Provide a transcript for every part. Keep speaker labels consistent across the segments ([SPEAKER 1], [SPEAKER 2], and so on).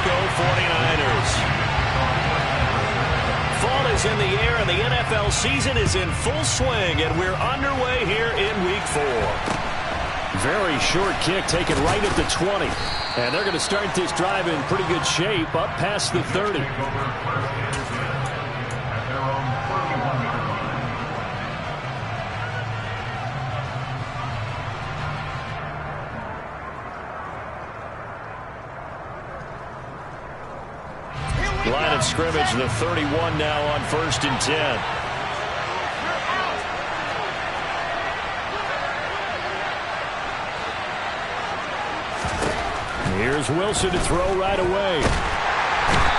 [SPEAKER 1] Frisco 49ers. Fall is in the air, and the NFL season is in full swing, and we're underway here in Week 4. Very short kick taken right at the 20. And they're going to start this drive in pretty good shape up past the 30. Line of scrimmage, the 31 now on 1st and 10. Here's Wilson to throw right away.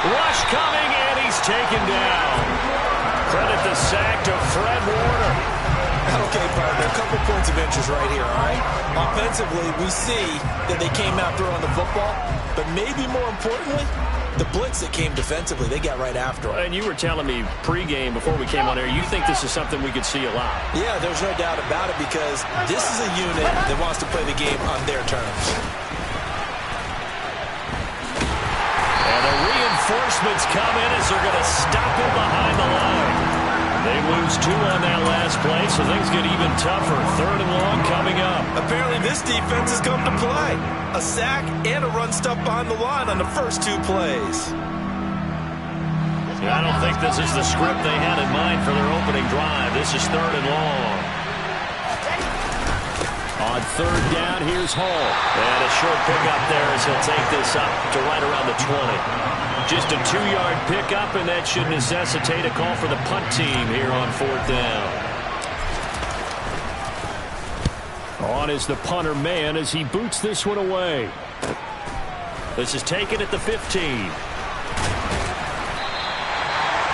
[SPEAKER 1] Rush coming, and he's taken down. Credit the sack to Fred Warner.
[SPEAKER 2] Okay, partner, a couple points of interest right here, all right? Offensively, we see that they came out throwing the football, but maybe more importantly, the blitz that came defensively, they got right after him.
[SPEAKER 1] And you were telling me pregame before we came on air, you think this is something we could see a lot.
[SPEAKER 2] Yeah, there's no doubt about it, because this is a unit that wants to play the game on their terms.
[SPEAKER 1] Reinforcements come in as they're going to stop him behind the line. They lose 2 on that last play, so things get even tougher. 3rd and long coming up.
[SPEAKER 2] Apparently this defense has come to play. A sack and a run stuff behind the line on the first 2 plays.
[SPEAKER 1] I don't think this is the script they had in mind for their opening drive. This is 3rd and long. On 3rd down, here's Hall. And a short pickup there as he'll take this up to right around the 20. Just a 2-yard pickup, and that should necessitate a call for the punt team here on 4th down. On is the punter man as he boots this one away. This is taken at the 15.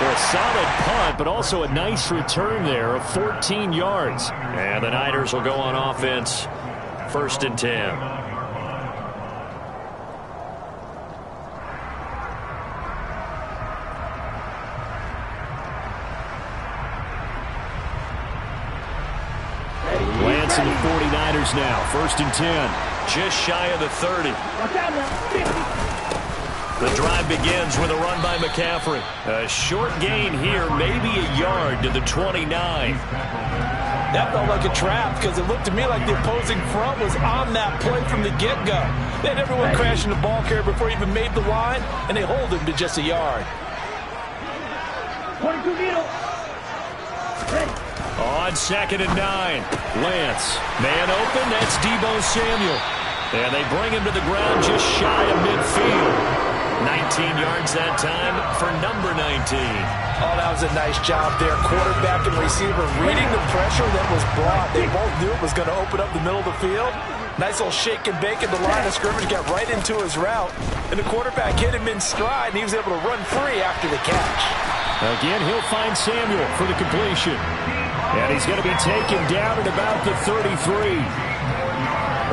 [SPEAKER 1] A solid punt, but also a nice return there of 14 yards. And the Niners will go on offense. 1st and 10. Lance and the 49ers now. 1st and 10. Just shy of the 30. The drive begins with a run by McCaffrey. A short gain here, maybe a yard to the 29.
[SPEAKER 2] That felt like a trap because it looked to me like the opposing front was on that play from the get-go. They had everyone crashing the ball carrier before he even made the line, and they hold him to just a yard.
[SPEAKER 3] 22 needle.
[SPEAKER 1] On 2nd and 9. Lance. Man open, that's Deebo Samuel. And they bring him to the ground just shy of midfield. 19 yards that time for number 19.
[SPEAKER 2] Oh, that was a nice job there. Quarterback and receiver reading the pressure that was brought. They both knew it was going to open up the middle of the field. Nice little shake and bake at the line of scrimmage, got right into his route. And the quarterback hit him in stride, and he was able to run free after the catch.
[SPEAKER 1] Again, he'll find Samuel for the completion. And he's going to be taken down at about the 33.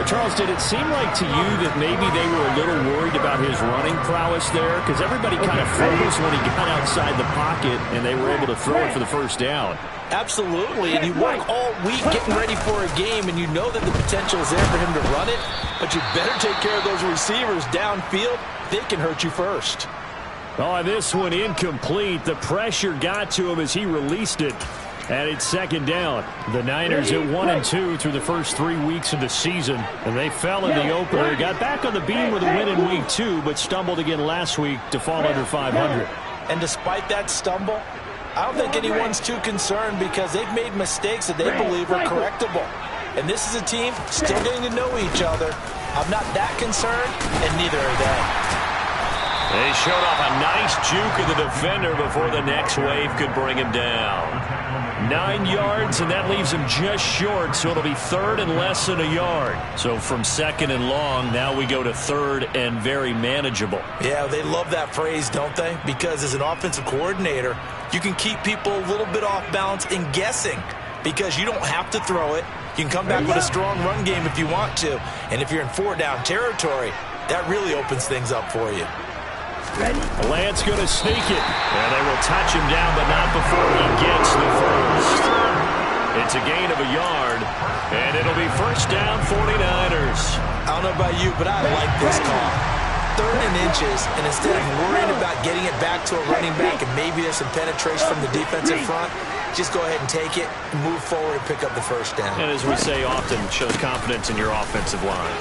[SPEAKER 1] Charles, did it seem like to you that maybe they were a little worried about his running prowess there? Because everybody kind of froze when he got outside the pocket, and they were able to throw it for the 1st down.
[SPEAKER 2] Absolutely, and you work all week getting ready for a game, and you know that the potential is there for him to run it, but you better take care of those receivers downfield. They can hurt you first.
[SPEAKER 1] Oh, this one incomplete. The pressure got to him as he released it. And it's 2nd down. The Niners at 1-2 through the first 3 weeks of the season. And they fell in the opener. Got back on the beam with a win in Week 2, but stumbled again last week to fall under 500.
[SPEAKER 2] And despite that stumble, I don't think anyone's too concerned because they've made mistakes that they believe are correctable. And this is a team still getting to know each other. I'm not that concerned, and neither are they.
[SPEAKER 1] They showed off a nice juke of the defender before the next wave could bring him down. 9 yards, and that leaves him just short, so it'll be 3rd and less than a yard. So from 2nd and long, now we go to 3rd and very manageable.
[SPEAKER 2] Yeah, they love that phrase, don't they? Because as an offensive coordinator, you can keep people a little bit off balance and guessing because you don't have to throw it. You can come back with a strong run game if you want to. And if you're in 4-down territory, that really opens things up for you.
[SPEAKER 1] Lance going to sneak it. And they will touch him down, but not before he gets the first. It's a gain of a yard, and it'll be 1st down 49ers.
[SPEAKER 2] I don't know about you, but I like this call. 3rd and inches, and instead of worrying about getting it back to a running back and maybe there's some penetration from the defensive front, just go ahead and take it, move forward, and pick up the first down.
[SPEAKER 1] And as we say often, shows confidence in your offensive line.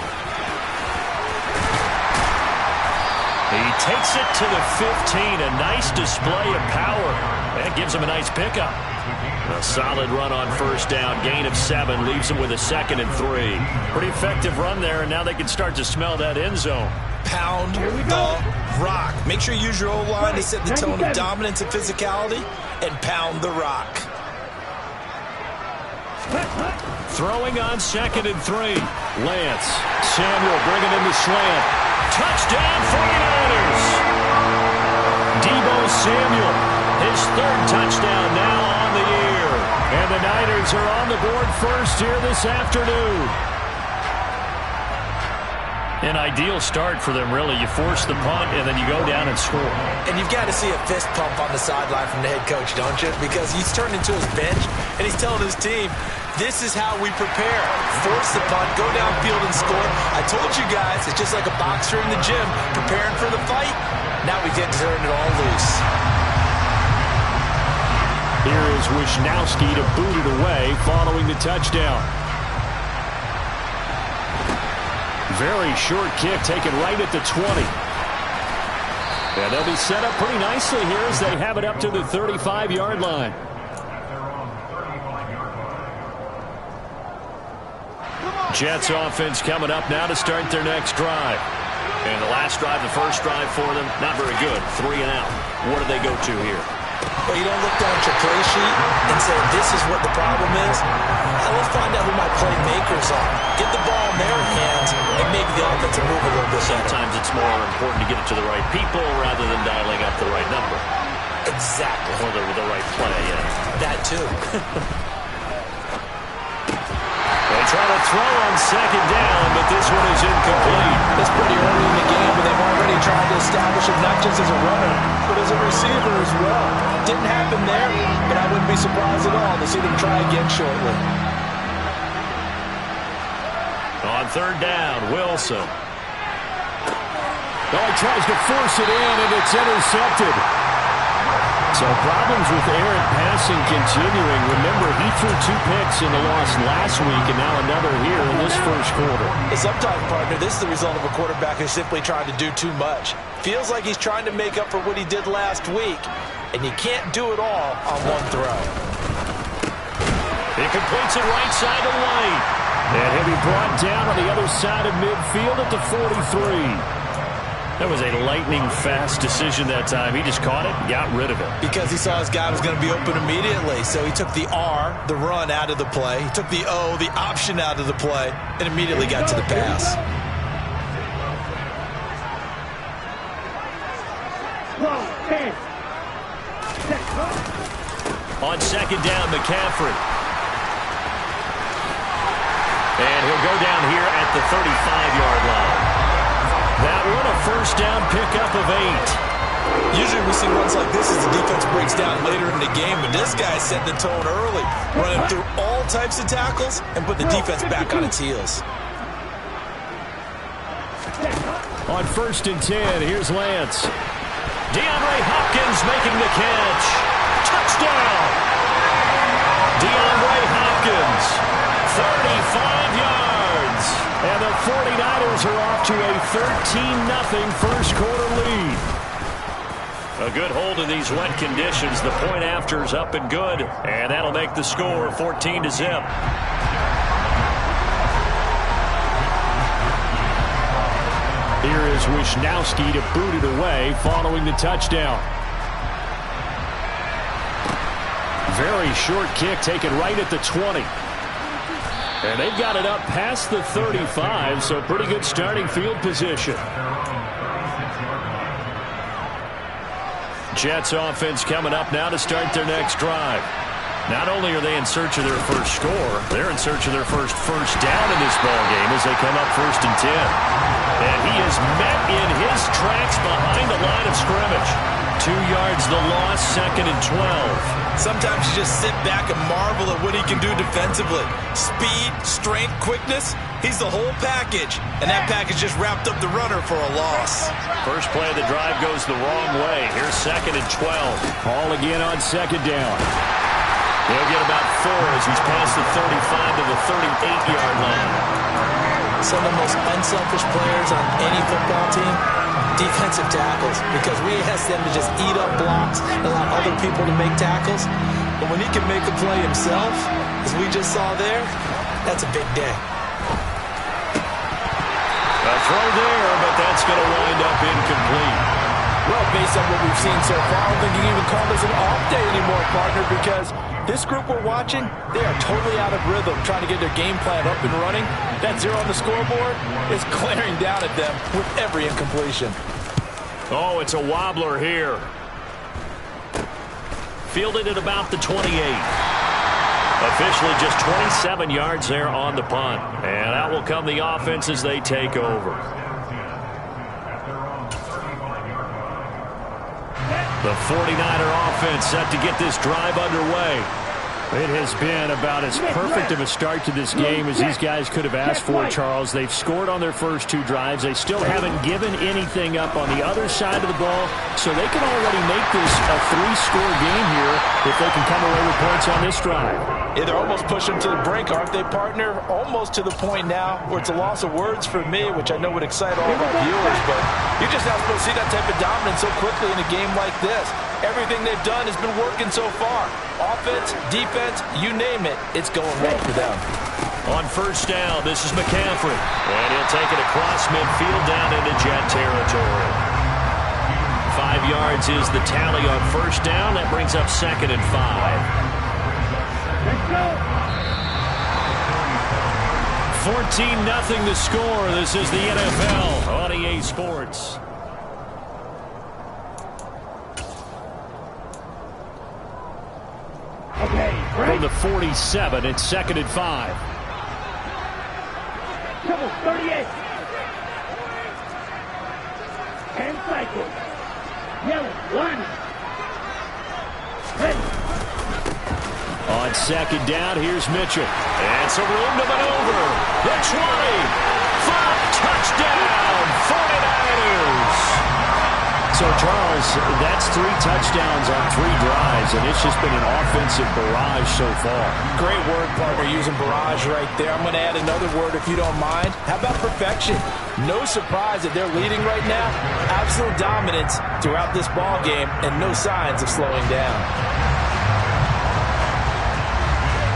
[SPEAKER 1] He takes it to the 15. A nice display of power. That gives him a nice pickup. A solid run on first down. Gain of 7. Leaves him with a 2nd and 3. Pretty effective run there, and now they can start to smell that end zone.
[SPEAKER 2] Pound the rock. Make sure you use your O-line to set the tone of dominance and physicality, and pound the rock.
[SPEAKER 1] Throwing on 2nd and 3. Lance. Samuel bringing in the slant. Touchdown 49ers. Deebo Samuel, his 3rd touchdown now on the year. And the Niners are on the board first here this afternoon. An ideal start for them, really. You force the punt, and then you go down and score.
[SPEAKER 2] And you've got to see a fist pump on the sideline from the head coach, don't you? Because he's turned into his bench, and he's telling his team, this is how we prepare. Force the punt, go downfield and score. I told you guys, it's just like a boxer in the gym preparing for the fight. Now we get to turn it all loose.
[SPEAKER 1] Here is Wisnowski to boot it away following the touchdown. Very short kick taken right at the 20. And they'll be set up pretty nicely here as they have it up to the 35-yard line. Jets offense coming up now to start their next drive. And the last drive, the first drive for them, not very good. 3 and out. What do they go to here?
[SPEAKER 2] Well, you don't look down at your play sheet and say, this is what the problem is. Let's find out who my playmakers are. Get the ball in their hands, and maybe the offense will move a little bit better.
[SPEAKER 1] Sometimes it's more important to get it to the right people rather than dialing up the right number.
[SPEAKER 2] Exactly.
[SPEAKER 1] Or the right play, yeah.
[SPEAKER 2] That too.
[SPEAKER 1] They try to throw on 2nd down, but this one is incomplete.
[SPEAKER 2] It's pretty early in the game, but they've already tried to establish him not just as a runner, but as a receiver as well. Didn't happen there, but I wouldn't be surprised at all to see them try again shortly.
[SPEAKER 1] On 3rd down, Wilson. Oh, he tries to force it in, and it's intercepted. So problems with errant passing continuing. Remember, he threw 2 picks in the loss last week, and now another here in this first quarter.
[SPEAKER 2] Sometimes, partner, this is the result of a quarterback who's simply trying to do too much. Feels like he's trying to make up for what he did last week, and you can't do it all on one throw.
[SPEAKER 1] He completes it right side to White. And he'll be brought down on the other side of midfield at the 43. That was a lightning-fast decision that time. He just caught it and got rid of it.
[SPEAKER 2] Because he saw his guy was going to be open immediately. So he took the R, the run, out of the play. He took the O, the option, out of the play, and immediately got to the pass.
[SPEAKER 1] On 2nd down, McCaffrey. And he'll go down here at the 35-yard line. That one a first down pickup of 8.
[SPEAKER 2] Usually we see runs like this as the defense breaks down later in the game, but this guy set the tone early, running through all types of tackles and put the defense back on its heels.
[SPEAKER 1] On 1st and 10, here's Lance. DeAndre Hopkins making the catch. Touchdown! DeAndre Hopkins, 35 yards. And the 49ers are off to a 13-0 first quarter lead. A good hold in these wet conditions. The point after's up and good. And that'll make the score 14-0. Here is Wisnowski to boot it away following the touchdown. Very short kick taken right at the 20. And they've got it up past the 35, so pretty good starting field position. Jets offense coming up now to start their next drive. Not only are they in search of their first score, they're in search of their first down in this ballgame as they come up 1st and 10. And he is met in his tracks behind the line of scrimmage. 2 yards the loss, 2nd and 12.
[SPEAKER 2] Sometimes you just sit back and marvel at what he can do defensively. Speed, strength, quickness, he's the whole package. And that package just wrapped up the runner for a loss.
[SPEAKER 1] First play of the drive goes the wrong way. Here's 2nd and 12. Ball again on 2nd down. He'll get about 4 as he's past the 35 to the 38-yard line.
[SPEAKER 2] Some of the most unselfish players on any football team, defensive tackles, because we ask them to just eat up blocks and allow other people to make tackles. But when he can make a play himself, as we just saw there, that's a big day.
[SPEAKER 1] A throw there, but that's going to wind up incomplete.
[SPEAKER 2] Well, based on what we've seen so far, I don't think you can even call this an off day anymore, partner, because this group we're watching, they are totally out of rhythm, trying to get their game plan up and running. That 0 on the scoreboard is glaring down at them with every incompletion.
[SPEAKER 1] Oh, it's a wobbler here. Fielded at about the 28. Officially just 27 yards there on the punt. And out will come the offense as they take over. The 49er offense set to get this drive underway. It has been about as perfect of a start to this game as these guys could have asked for, Charles. They've scored on their first 2 drives. They still haven't given anything up on the other side of the ball, so they can already make this a 3-score game here if they can come away with points on this drive.
[SPEAKER 2] Yeah, they're almost pushing to the brink, aren't they, partner? Almost to the point now where it's a loss of words for me, which I know would excite all of our viewers, but you're just not supposed to see that type of dominance so quickly in a game like this. Everything they've done has been working so far. Offense, defense, you name it, it's going well for them.
[SPEAKER 1] On first down, this is McCaffrey. And he'll take it across midfield down into Jet territory. 5 yards is the tally on first down. That brings up 2nd and 5. 14-0 the score. This is the NFL on EA Sports. From the 47, it's 2nd and 5.
[SPEAKER 3] Double 38. And cycle. Yellow 1. Ready.
[SPEAKER 1] On 2nd down, here's Mitchell. And some room to maneuver. The 20. 5 touchdown, 49ers. So, Charles, that's 3 touchdowns on 3 drives, and it's just been an offensive barrage so far.
[SPEAKER 2] Great word, partner, using barrage right there. I'm going to add another word if you don't mind. How about perfection? No surprise that they're leading right now. Absolute dominance throughout this ball game, and no signs of slowing down.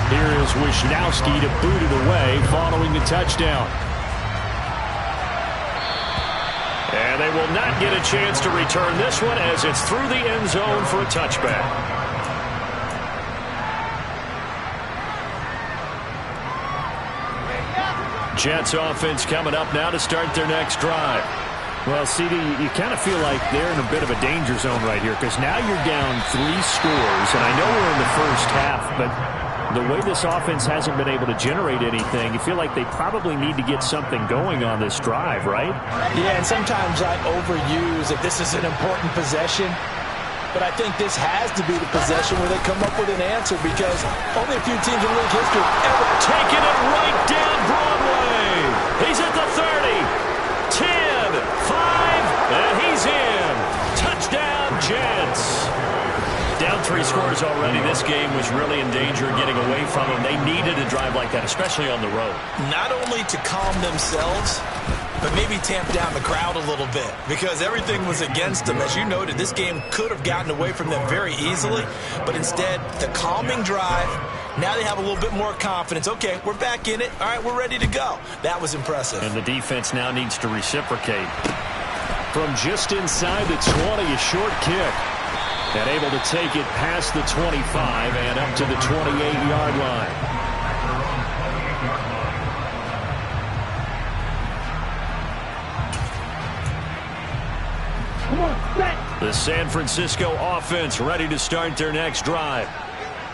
[SPEAKER 1] Here is Wisnowski to boot it away following the touchdown. And they will not get a chance to return this one as it's through the end zone for a touchback. Jets offense coming up now to start their next drive. Well, CD, you kind of feel like they're in a bit of a danger zone right here because now you're down 3 scores, and I know we're in the first half, but the way this offense hasn't been able to generate anything, you feel like they probably need to get something going on this drive, right?
[SPEAKER 2] Yeah, and sometimes I overuse that this is an important possession, but I think this has to be the possession where they come up with an answer because only a few teams in league history ever
[SPEAKER 1] taken it right down Broadway. He's at the 30, 10, 5, and he's in. Touchdown, Jets. Down 3 scores already. This game was really in danger of getting away from them. They needed a drive like that, especially on the road.
[SPEAKER 2] Not only to calm themselves, but maybe tamp down the crowd a little bit because everything was against them. As you noted, this game could have gotten away from them very easily, but instead, the calming drive, now they have a little bit more confidence. Okay, we're back in it. All right, we're ready to go. That was impressive.
[SPEAKER 1] And the defense now needs to reciprocate. From just inside the 20, a short kick. And able to take it past the 25 and up to the 28-yard line.
[SPEAKER 3] Come on, set.
[SPEAKER 1] The San Francisco offense ready to start their next drive.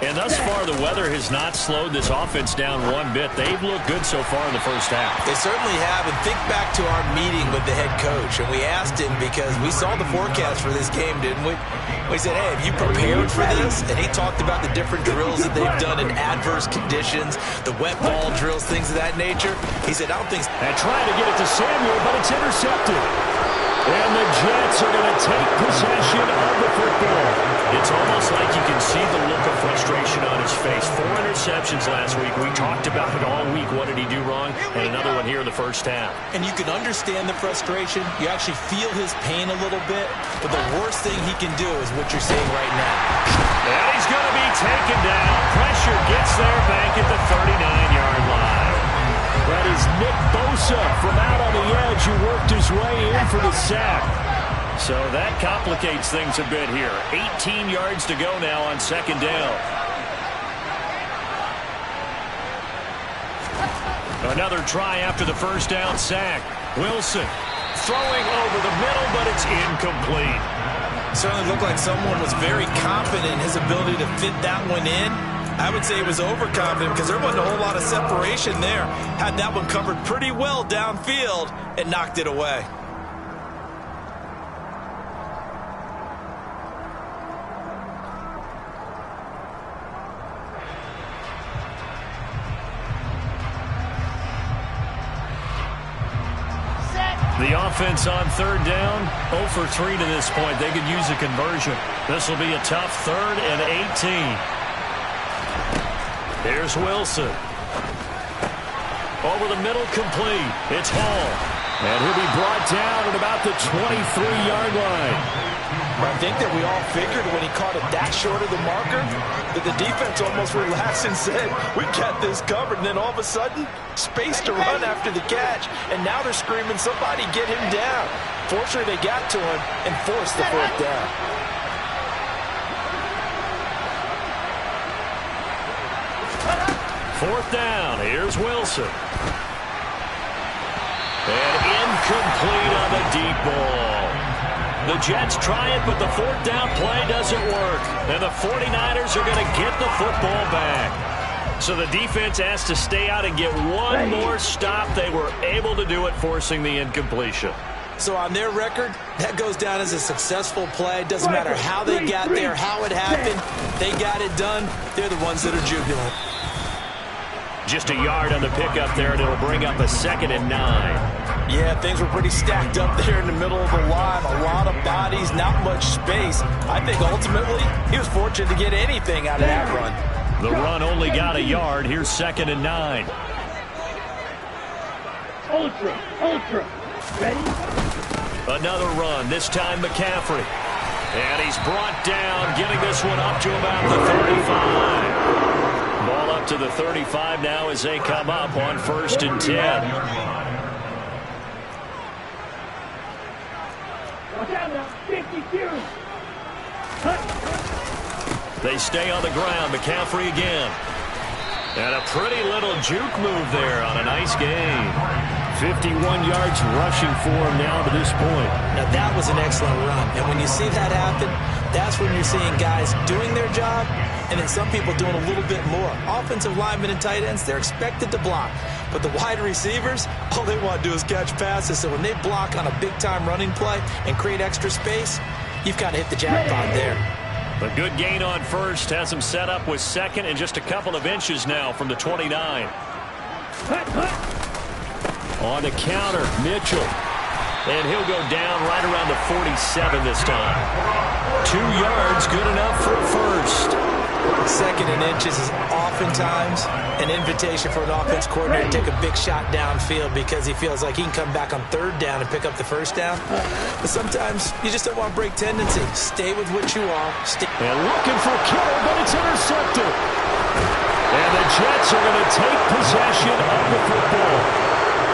[SPEAKER 1] And thus far, the weather has not slowed this offense down one bit. They've looked good so far in the first half.
[SPEAKER 2] They certainly have. And think back to our meeting with the head coach. And we asked him because we saw the forecast for this game, didn't we? We said, hey, have you prepared for this? And he talked about the different drills that they've done in adverse conditions, the wet ball drills, things of that nature. He said, I don't think...
[SPEAKER 1] And trying to get it to Samuel, but it's intercepted. And the Jets are going to take possession of the football. It's almost like you can see the look of frustration on his face. 4 interceptions last week. We talked about it all week. What did he do wrong? And another one here in the first half.
[SPEAKER 2] And you can understand the frustration. You actually feel his pain a little bit. But the worst thing he can do is what you're seeing right now.
[SPEAKER 1] And he's going to be taken down. Pressure gets there back at the 39-yard line. That is Nick Bosa from out on the edge who worked his way in for the sack. So that complicates things a bit here. 18 yards to go now on second down. Another try after the first down sack. Wilson throwing over the middle, but it's incomplete.
[SPEAKER 2] Certainly looked like someone was very confident in his ability to fit that one in. I would say he was overconfident because there wasn't a whole lot of separation there. Had that one covered pretty well downfield and knocked it away.
[SPEAKER 1] The offense on third down, 0 for 3 to this point. They could use a conversion. This will be a tough 3rd and 18. Here's Wilson. Over the middle, complete. It's Hall. And he'll be brought down at about the 23-yard line.
[SPEAKER 2] I think that we all figured when he caught it that short of the marker that the defense almost relaxed and said, we got this covered. And then all of a sudden, space to run after the catch. And now they're screaming, somebody get him down. Fortunately, they got to him and forced the 4th down.
[SPEAKER 1] Fourth down. Here's Wilson. And incomplete on the deep ball. The Jets try it, but the 4th down play doesn't work. And the 49ers are going to get the football back. So the defense has to stay out and get one more stop. They were able to do it, forcing the incompletion.
[SPEAKER 2] So on their record, that goes down as a successful play. Doesn't matter how they got there, how it happened. They got it done. They're the ones that are jubilant.
[SPEAKER 1] Just a yard on the pickup there, and it'll bring up a 2nd and 9.
[SPEAKER 2] Yeah, things were pretty stacked up there in the middle of the line. A lot of bodies, not much space. I think ultimately he was fortunate to get anything out of that run.
[SPEAKER 1] The run only got a yard. Here's 2nd and 9.
[SPEAKER 3] Ultra. Ready?
[SPEAKER 1] Another run, this time McCaffrey. And he's brought down, getting this one up to about the 35. Ball up to the 35 now as they come up on 1st and 10.
[SPEAKER 3] Watch out now. 52.
[SPEAKER 1] They stay on the ground. McCaffrey again. And a pretty little juke move there on a nice game. 51 yards rushing for him now to this point.
[SPEAKER 2] Now that was an excellent run. And when you see that happen, that's when you're seeing guys doing their job and then some people doing a little bit more. Offensive linemen and tight ends, they're expected to block. But the wide receivers, all they want to do is catch passes. So when they block on a big-time running play and create extra space, you've got to hit the jackpot there.
[SPEAKER 1] A good gain on 1st. Has him set up with 2nd and just a couple of inches now from the 29. On the counter, Mitchell. And he'll go down right around the 47 this time. 2 yards, good enough for 1st.
[SPEAKER 2] 2nd and inches is oftentimes an invitation for an offense coordinator to take a big shot downfield because he feels like he can come back on 3rd down and pick up the 1st down. But sometimes you just don't want to break tendency. Stay with what you are.
[SPEAKER 1] And looking for Kittle, but it's intercepted. And the Jets are going to take possession of the football.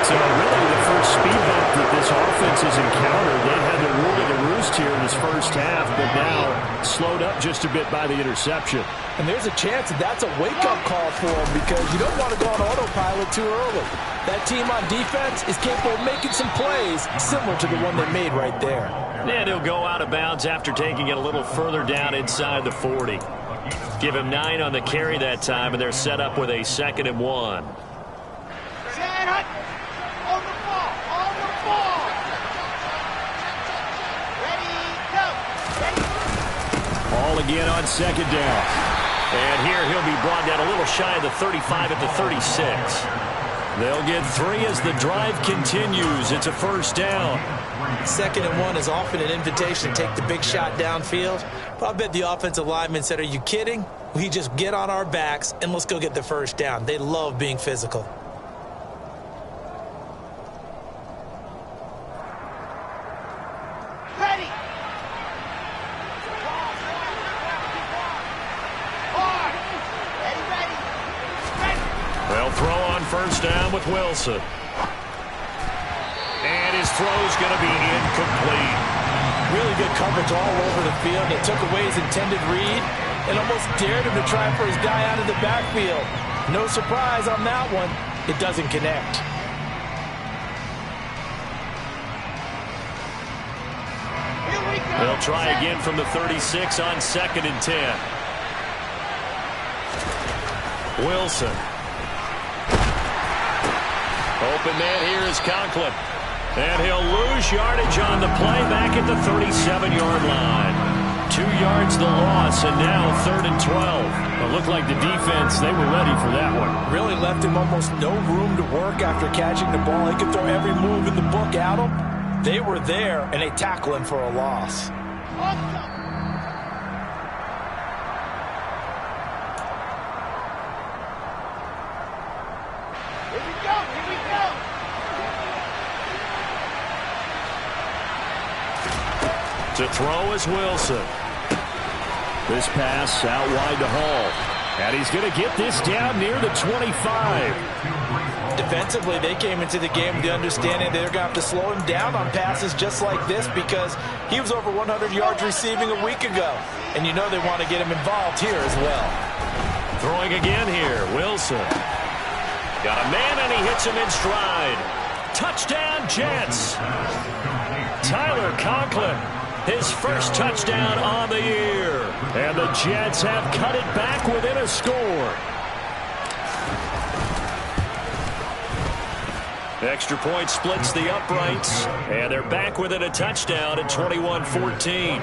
[SPEAKER 1] So really the first speed bump that this offense has encountered. They had the rule of the roost here in this first half, but now slowed up just a bit by the interception.
[SPEAKER 2] And there's a chance that that's a wake-up call for them because you don't want to go on autopilot too early. That team on defense is capable of making some plays similar to the one they made right there.
[SPEAKER 1] And he'll go out of bounds after taking it a little further down inside the 40. Give him 9 on the carry that time, and they're set up with a 2nd and 1. Ball again on 2nd down. And here he'll be brought down a little shy of the 35 at the 36. They'll get 3 as the drive continues. It's a 1st down.
[SPEAKER 2] 2nd and 1 is often an invitation to take the big shot downfield. But I bet the offensive lineman said, are you kidding? We just get on our backs and let's go get the 1st down. They love being physical.
[SPEAKER 1] They'll throw on 1st down with Wilson. And his throw's going to be incomplete.
[SPEAKER 2] Really good coverage all over the field. It took away his intended read and almost dared him to try for his guy out of the backfield. No surprise on that one. It doesn't connect.
[SPEAKER 1] They'll try again from the 36 on 2nd and 10. Wilson. Open man here is Conklin. And he'll lose yardage on the play back at the 37-yard line. 2 yards the loss, and now 3rd and 12. It looked like the defense, they were ready for that one.
[SPEAKER 2] Really left him almost no room to work after catching the ball. He could throw every move in the book at him. They were there, and they tackle him for a loss.
[SPEAKER 1] To throw is Wilson. This pass out wide to Hall. And he's going to get this down near the 25.
[SPEAKER 2] Defensively, they came into the game with the understanding they're going to have to slow him down on passes just like this because he was over 100 yards receiving a week ago. And you know they want to get him involved here as well.
[SPEAKER 1] Throwing again here, Wilson. Got a man and he hits him in stride. Touchdown, Jets. Tyler Conklin. His first touchdown on the year. And the Jets have cut it back within a score. Extra point splits the uprights. And they're back within a touchdown at 21-14.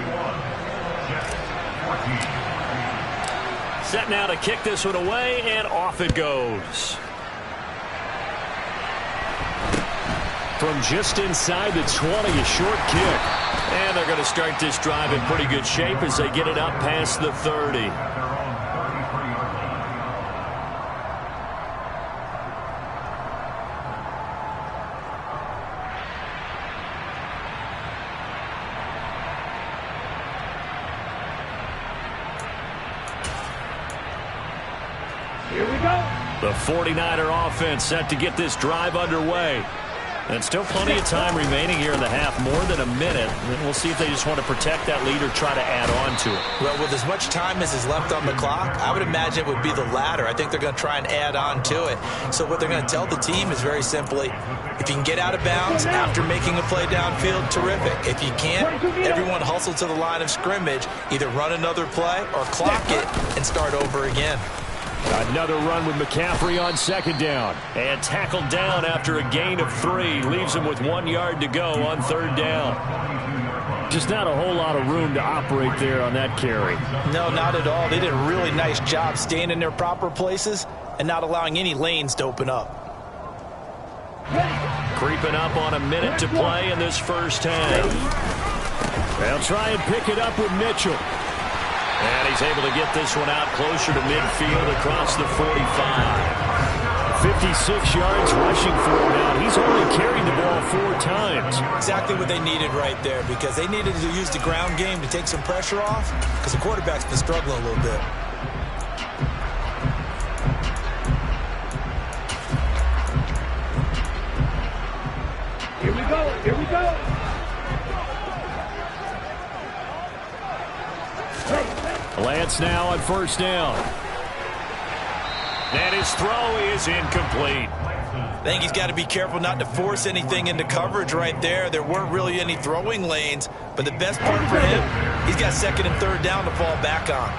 [SPEAKER 1] Set now to kick this one away, and off it goes. From just inside the 20, a short kick. And they're going to start this drive in pretty good shape as they get it up past the 30.
[SPEAKER 3] Here we go.
[SPEAKER 1] The 49er offense set to get this drive underway. And still plenty of time remaining here in the half, more than a minute. And we'll see if they just want to protect that lead or try to add on to it.
[SPEAKER 2] Well, with as much time as is left on the clock, I would imagine it would be the latter. I think they're going to try and add on to it. So what they're going to tell the team is very simply, if you can get out of bounds after making a play downfield, terrific. If you can't, everyone hustle to the line of scrimmage, either run another play or clock it and start over again.
[SPEAKER 1] Another run with McCaffrey on 2nd down. And tackled down after a gain of 3. Leaves him with 1 yard to go on 3rd down. Just not a whole lot of room to operate there on that carry.
[SPEAKER 2] No, not at all. They did a really nice job staying in their proper places and not allowing any lanes to open up.
[SPEAKER 1] Creeping up on a minute to play in this first half. They'll try and pick it up with Mitchell. And he's able to get this one out closer to midfield across the 45. 56 yards rushing for him now. He's only carried the ball 4 times.
[SPEAKER 2] Exactly what they needed right there, because they needed to use the ground game to take some pressure off, because the quarterback's been struggling a little bit.
[SPEAKER 3] Here we go. Here we go.
[SPEAKER 1] Lance now on 1st down. And his throw is incomplete.
[SPEAKER 2] I think he's got to be careful not to force anything into coverage right there. There weren't really any throwing lanes, but the best part for him, he's got 2nd and 3rd down to fall back on.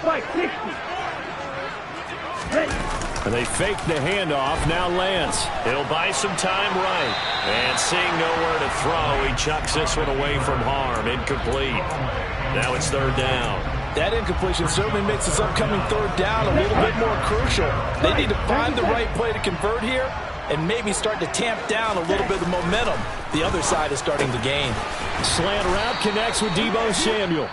[SPEAKER 3] Fight 60. Ready.
[SPEAKER 1] And they fake the handoff. Now Lance.
[SPEAKER 4] He'll buy some time right. And seeing nowhere to throw, he chucks this one away from harm. Incomplete. Now it's third down.
[SPEAKER 2] That incompletion certainly makes this upcoming third down a little bit more crucial. They need to find the right play to convert here and maybe start to tamp down a little bit of the momentum the other side is starting to gain.
[SPEAKER 1] Slant route connects with Deebo Samuel.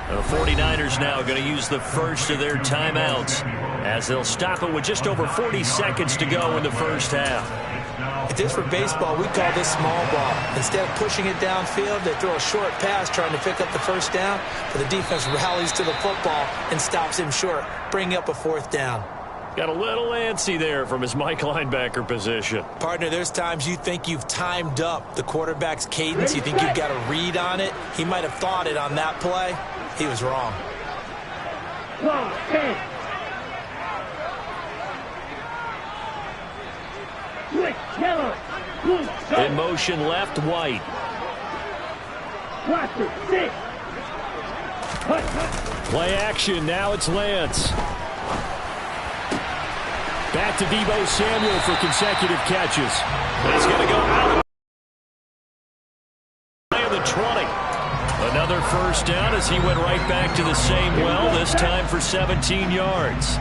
[SPEAKER 4] The 49ers now going to use the first of their timeouts as they'll stop it with just over 40 seconds to go in the first half.
[SPEAKER 2] If this were baseball, we call this small ball. Instead of pushing it downfield, they throw a short pass trying to pick up the first down, but the defense rallies to the football and stops him short, bringing up a fourth down.
[SPEAKER 1] Got a little antsy there from his Mike linebacker position.
[SPEAKER 2] Partner, there's times you think you've timed up the quarterback's cadence. You think you've got a read on it. He might have thought it on that play. He was wrong.
[SPEAKER 1] In motion left, White. Play action, now it's Lance. Back to Deebo Samuel for consecutive catches. He's going to go out of the 20. Another first down as he went right back to the same well, this time for 17 yards.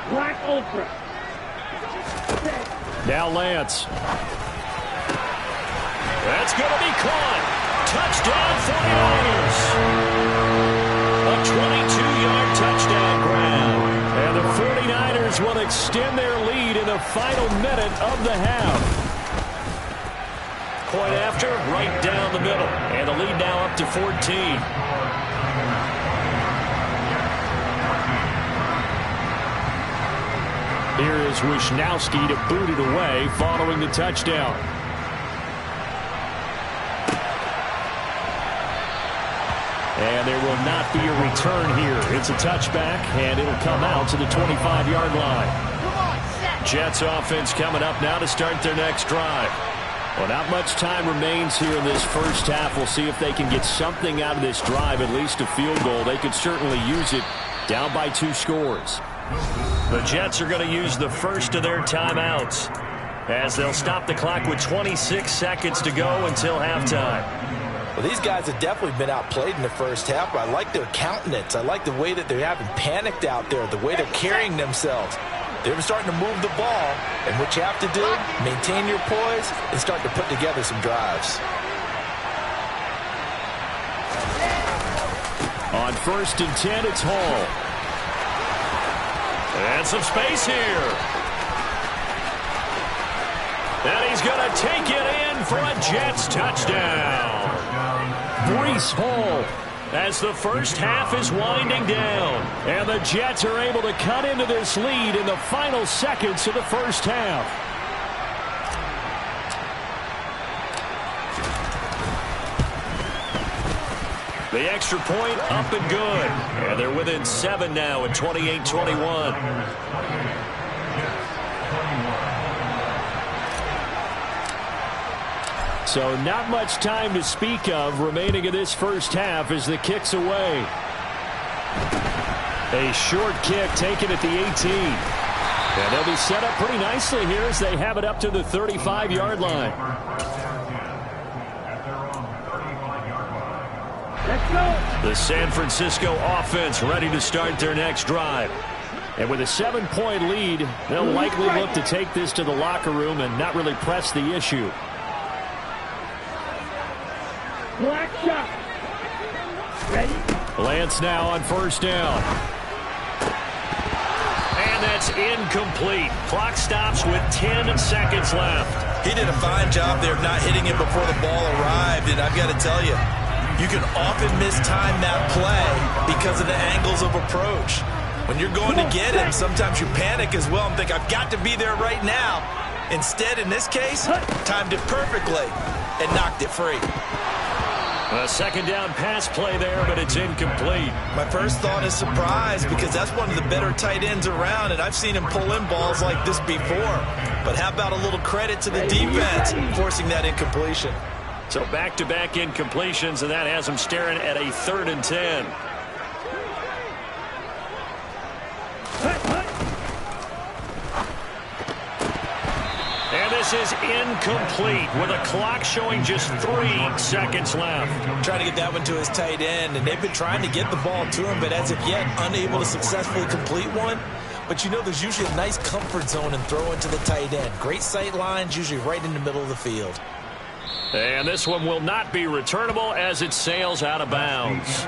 [SPEAKER 3] Black Ultra.
[SPEAKER 1] Now Lance. That's going to be caught. Touchdown 49ers. A 22-yard touchdown grab. And the 49ers will extend their lead in the final minute of the half. Point after, right down the middle. And the lead now up to 14. Here is Wisnowski to boot it away following the touchdown. And there will not be a return here. It's a touchback, and it'll come out to the 25-yard line. Jets offense coming up now to start their next drive. Well, not much time remains here in this first half. We'll see if they can get something out of this drive, at least a field goal. They could certainly use it down by 2 scores. The Jets are going to use the first of their timeouts as they'll stop the clock with 26 seconds to go until halftime.
[SPEAKER 2] Well, these guys have definitely been outplayed in the first half, but I like their countenance. I like the way that they haven't panicked out there, the way they're carrying themselves. They're starting to move the ball, and what you have to do, maintain your poise and start to put together some drives.
[SPEAKER 1] On 1st and 10, it's Hall. And some space here. And he's going to take it in for a Jets touchdown. Breece Hall as the first half is winding down. And the Jets are able to cut into this lead in the final seconds of the first half. The extra point up and good. And they're within 7 now at 28-21. So not much time to speak of remaining in this first half as the kick's away. A short kick taken at the 18. And they'll be set up pretty nicely here as they have it up to the 35-yard line.
[SPEAKER 3] Let's go.
[SPEAKER 1] The San Francisco offense ready to start their next drive. And with a 7-point lead, they'll likely look to take this to the locker room and not really press the issue.
[SPEAKER 3] Black shot. Ready?
[SPEAKER 1] Lance now on 1st down. And that's incomplete. Clock stops with 10 seconds left.
[SPEAKER 2] He did a fine job there of not hitting it before the ball arrived, and I've got to tell you, you can often mistime that play because of the angles of approach. When you're going to get him, sometimes you panic as well and think, I've got to be there right now. Instead, in this case, timed it perfectly and knocked it free.
[SPEAKER 1] A 2nd down pass play there, but it's incomplete.
[SPEAKER 2] My first thought is surprise because that's one of the better tight ends around, and I've seen him pull in balls like this before. But how about a little credit to the defense forcing that incompletion?
[SPEAKER 4] So back-to-back incompletions, and that has them staring at a 3rd and 10. And this is incomplete with a clock showing just 3 seconds left.
[SPEAKER 2] Trying to get that one to his tight end, and they've been trying to get the ball to him, but as of yet, unable to successfully complete one. But you know there's usually a nice comfort zone and throw into the tight end. Great sight lines, usually right in the middle of the field.
[SPEAKER 4] And this one will not be returnable as it sails out of bounds.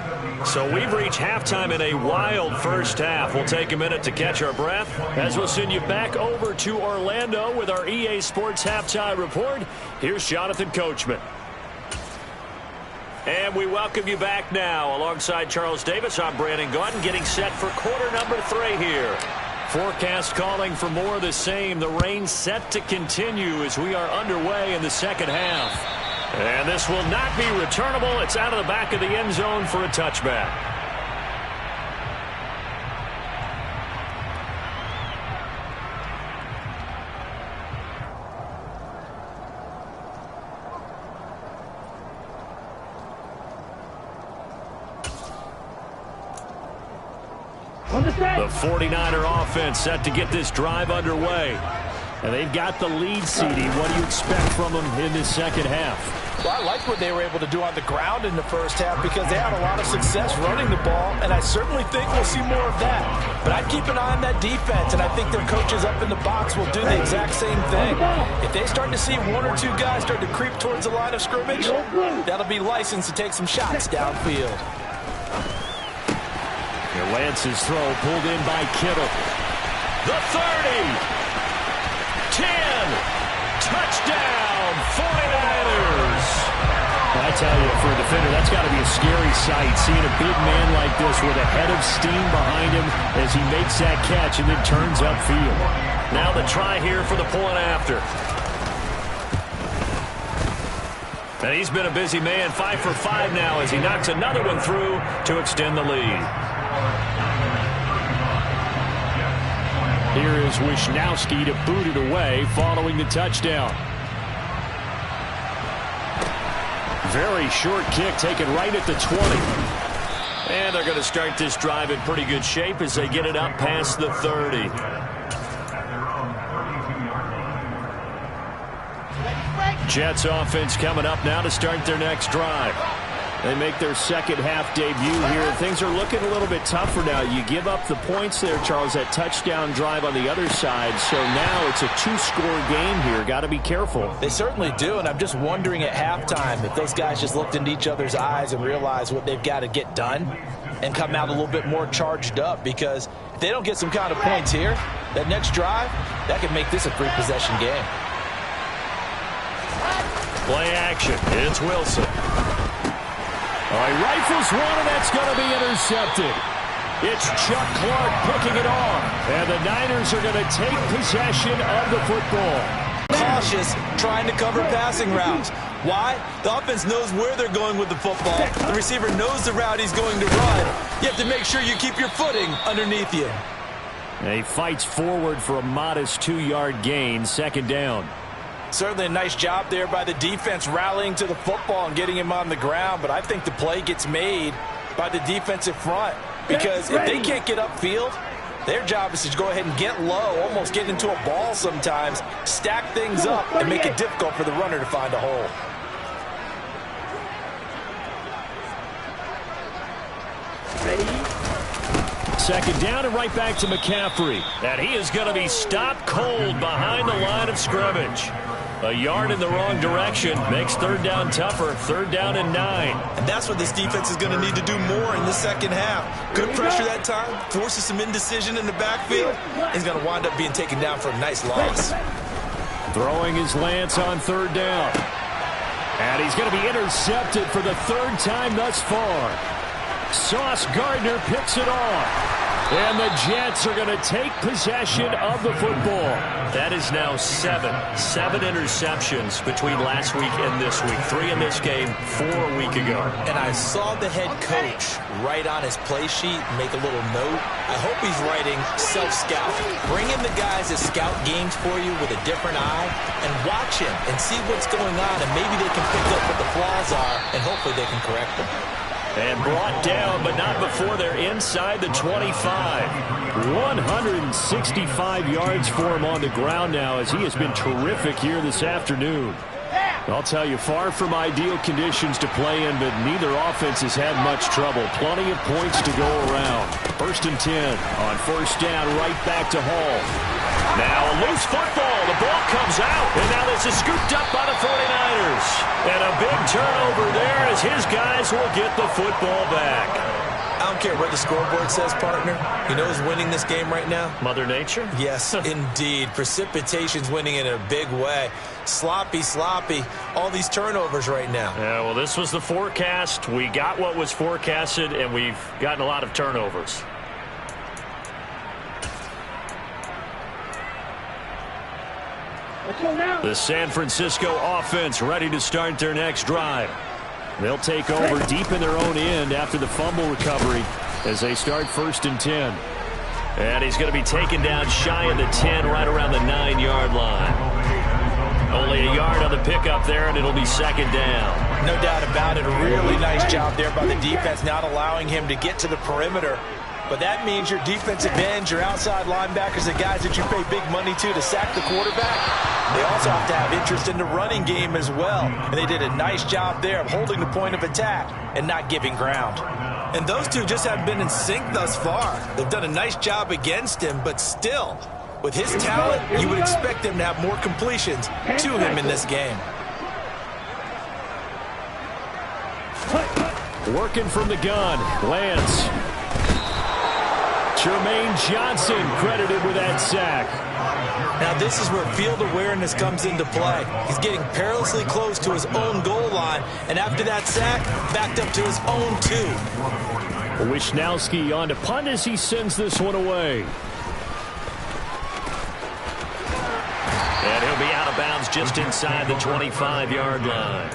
[SPEAKER 4] So we've reached halftime in a wild first half. We'll take a minute to catch our breath as we'll send you back over to Orlando with our EA Sports Halftime Report. Here's Jonathan Coachman. And we welcome you back now. Alongside Charles Davis, I'm Brandon Gaudin, getting set for quarter number 3 here. Forecast calling for more of the same. The rain set to continue as we are underway in the second half. And this will not be returnable. It's out of the back of the end zone for a touchback. The 49er offense set to get this drive underway. And they've got the lead, CD. What do you expect from them in this second half?
[SPEAKER 2] Well, I like what they were able to do on the ground in the first half because they had a lot of success running the ball, and I certainly think we'll see more of that. But I'd keep an eye on that defense, and I think their coaches up in the box will do the exact same thing. If they start to see 1 or 2 guys start to creep towards the line of scrimmage, that'll be licensed to take some shots downfield.
[SPEAKER 1] Lance's throw pulled in by Kittle.
[SPEAKER 4] The 30. 10. Touchdown, 49ers.
[SPEAKER 1] I tell you, for a defender, that's got to be a scary sight, seeing a big man like this with a head of steam behind him as he makes that catch and then turns upfield.
[SPEAKER 4] Now the try here for the point after. And he's been a busy man, 5 for 5 now as he knocks another one through to extend the lead.
[SPEAKER 1] Here is Wisnowski to boot it away following the touchdown. Very short kick taken right at the 20.
[SPEAKER 4] And they're going to start this drive in pretty good shape as they get it up past the 30.
[SPEAKER 1] Jets offense coming up now to start their next drive. They make their second half debut here. Things are looking a little bit tougher now. You give up the points there, Charles, that touchdown drive on the other side. So now it's a 2-score game here. Got to be careful.
[SPEAKER 2] They certainly do, and I'm just wondering at halftime if those guys just looked into each other's eyes and realized what they've got to get done and come out a little bit more charged up, because if they don't get some kind of points here, that next drive, that could make this a 3-possession game.
[SPEAKER 4] Play action. It's Wilson.
[SPEAKER 1] He rifles one, and that's going to be intercepted. It's Chuck Clark picking it off, and the Niners are going to take possession of the football.
[SPEAKER 2] Cautious, trying to cover passing routes. Why? The offense knows where they're going with the football. The receiver knows the route he's going to run. You have to make sure you keep your footing underneath you.
[SPEAKER 1] And he fights forward for a modest 2-yard gain, second down.
[SPEAKER 2] Certainly a nice job there by the defense rallying to the football and getting him on the ground, but I think the play gets made by the defensive front, because if they can't get upfield, their job is to go ahead and get low, almost get into a ball sometimes, stack things up, and make it difficult for the runner to find a hole.
[SPEAKER 1] Second down and right back to McCaffrey.
[SPEAKER 4] And he is going to be stopped cold behind the line of scrimmage. A yard in the wrong direction makes third down tougher. Third down and 9.
[SPEAKER 2] And that's what this defense is going to need to do more in the second half. Good pressure that time, forces some indecision in the backfield. He's going to wind up being taken down for a nice loss.
[SPEAKER 1] Throwing his Lance on third down. And he's going to be intercepted for the 3rd time thus far. Sauce Gardner picks it off. And the Jets are going to take possession of the football.
[SPEAKER 4] That is now seven interceptions between last week and this week. 3 in this game, 4 a week ago.
[SPEAKER 2] And I saw the head coach write on his play sheet, make a little note. I hope he's writing self-scout. Bring in the guys that scout games for you with a different eye and watch him and see what's going on, and maybe they can pick up what the flaws are, and hopefully they can correct them.
[SPEAKER 4] And brought down, but not before they're inside the 25.
[SPEAKER 1] 165 yards for him on the ground now, as he has been terrific here this afternoon. I'll tell you, far from ideal conditions to play in, but neither offense has had much trouble. Plenty of points to go around. 1st and 10 on 1st down, right back to Hall.
[SPEAKER 4] Now a loose football. The ball comes out, and now this is scooped up by the 49ers. And a big turnover there as his guys will get the football back.
[SPEAKER 2] I don't care what the scoreboard says, partner. You know who's winning this game right now?
[SPEAKER 4] Mother Nature?
[SPEAKER 2] Yes, indeed. Precipitation's winning in a big way. Sloppy. All these turnovers right now.
[SPEAKER 4] Yeah, well, this was the forecast. We got what was forecasted, and we've gotten a lot of turnovers.
[SPEAKER 1] The San Francisco offense ready to start their next drive. They'll take over deep in their own end after the fumble recovery as they start 1st and 10.
[SPEAKER 4] And he's going to be taken down shy of the 10, right around the 9-yard line. Only a yard on the pickup there, and it'll be 2nd down.
[SPEAKER 2] No doubt about it. A really nice job there by the defense, not allowing him to get to the perimeter. But that means your defensive ends, your outside linebackers, the guys that you pay big money to sack the quarterback, they also have to have interest in the running game as well. And they did a nice job there of holding the point of attack and not giving ground. And those two just haven't been in sync thus far. They've done a nice job against him, but still, with his talent, you would expect them to have more completions to him in this game.
[SPEAKER 1] Working from the gun, Lance. Jermaine Johnson credited with that sack.
[SPEAKER 2] Now this is where field awareness comes into play. He's getting perilously close to his own goal line, and after that sack, backed up to his own 2.
[SPEAKER 1] Wisnowski on to punt as he sends this one away.
[SPEAKER 4] And he'll be out of bounds just inside the 25-yard line.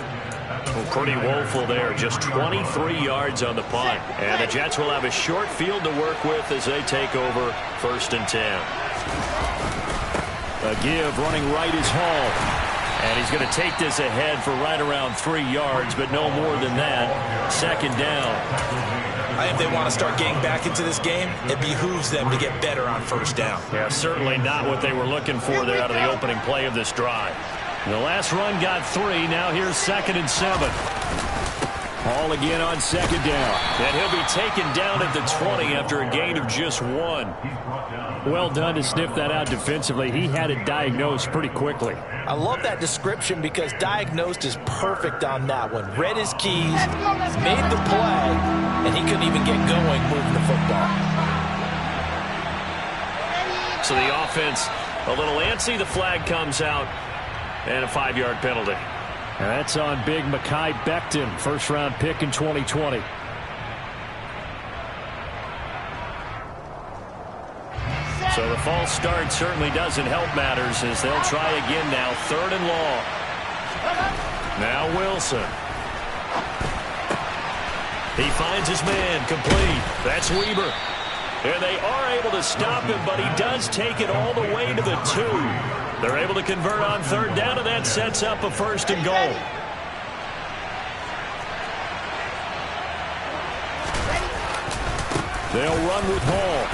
[SPEAKER 4] Well, pretty woeful there. Just 23 yards on the punt. And the Jets will have a short field to work with as they take over 1st and 10.
[SPEAKER 1] A give running right is Hall.
[SPEAKER 4] And he's going to take this ahead for right around 3 yards, but no more than that. 2nd down.
[SPEAKER 2] If they want to start getting back into this game, it behooves them to get better on 1st down.
[SPEAKER 4] Yeah, certainly not what they were looking for there out of the opening play of this drive.
[SPEAKER 1] The last run got 3. Now here's 2nd and 7. Hall again on 2nd down.
[SPEAKER 4] And he'll be taken down at the 20 after a gain of just 1.
[SPEAKER 1] Well done to sniff that out defensively. He had it diagnosed pretty quickly.
[SPEAKER 2] I love that description because diagnosed is perfect on that one. Read his keys, made the play, and he couldn't even get going moving the football.
[SPEAKER 4] So the offense a little antsy. The flag comes out. And a 5-yard penalty.
[SPEAKER 1] And that's on big Mekhi Becton, 1st-round pick in 2020.
[SPEAKER 4] So the false start certainly doesn't help matters as they'll try again now. 3rd and long. Now Wilson. He finds his man complete. That's Weber. And they are able to stop him, but he does take it all the way to the 2. They're able to convert on 3rd down, and that sets up a 1st and goal.
[SPEAKER 1] They'll run with Hall.